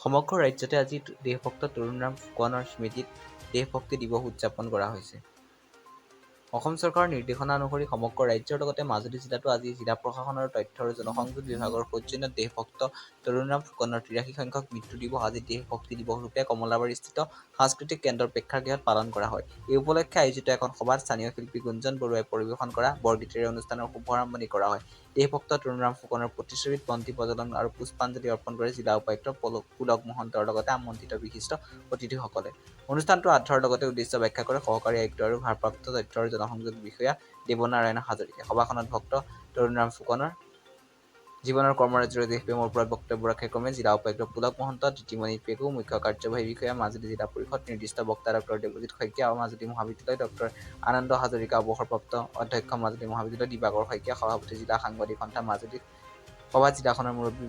সমগ্ৰ ৰাজ্যতে আজি দেশভক্ত তৰুণৰাম ফুকনৰ স্মৃতিত দেশভক্তি দিৱস উদযাপন কৰা হৈছে। অসম চৰকাৰৰ নিৰ্দেশনা অনুসৰি সমগ্ৰ ৰাজ্যৰ লগতে মাজুলী জিলাতো আজি জিলা প্ৰশাসনৰ তথ্য আৰু জনসংযোগ বিভাগৰ সৌজন্যত দেশভক্ত তৰুণৰাম ফুকনৰ ৮৩ সংখ্যক মৃত্যু দিৱস আজি দেশভক্তি দিৱস ৰূপে কমলাবাৰীস্থিত সাংস্কৃতিক কেন্দ্ৰৰ প্ৰেক্ষাগৃহত পালন কৰা হয়। এই উপলক্ষে আয়োজিত এখন সভাত স্থানীয় শিল্পী গুঞ্জন বৰুৱাই পৰিৱেশন কৰা বৰগীতেৰে অনুষ্ঠানৰ শুভাৰম্ভণি কৰা হয়। দেশভক্ত তৰুণৰাম ফুকনৰ প্ৰতিচ্ছবিত বন্তি প্ৰজ্বলন আৰু পুষ্পাঞ্জলি অৰ্পণ কৰে জিলা উপায়ুক্ত পুলক মহন্তৰ লগতে আমন্ত্ৰিত বিশিষ্ট অতিথিসকলে। অনুষ্ঠানটো আধাৰৰ লগতে উদ্দেশ্য ব্যাখ্যা কৰে সহকাৰী আয়ুক্ত আৰু ভাৰপ্ৰাপ্ত তথ্য আৰু জনসংযোগ বিষয়া দেৱনাৰায়ণ হাজৰিকাই। সভাখনত ভক্ত তৰুণৰাম ফুকনৰ জীৱনৰ কৰ্মৰাজিৰ দেশপ্ৰেমৰ ওপৰত বক্তব্য ৰাখে ক্ৰমে জিলা উপায়ুক্ত পুলক মহন্ত, দিতিমণি পেগু, মুখ্য কাৰ্যবাহী বিষয়া মাজুলী জিলা পৰিষদ, নিৰ্দিষ্ট বক্তা ডক্টৰ দেৱজিৎ শইকীয়া, মাজুলী মহাবিদ্যালয় ডক্টৰ আনন্দ হাজৰিকা, অৱসৰপ্ৰাপ্ত অধ্যক্ষ মাজুলী মহাবিদ্যালয় দিবাকৰ শইকীয়া, সভাপতি জিলা সাংবাদিক সন্থা মাজুলী, সভাত জিলাখনৰ মুৰব্বী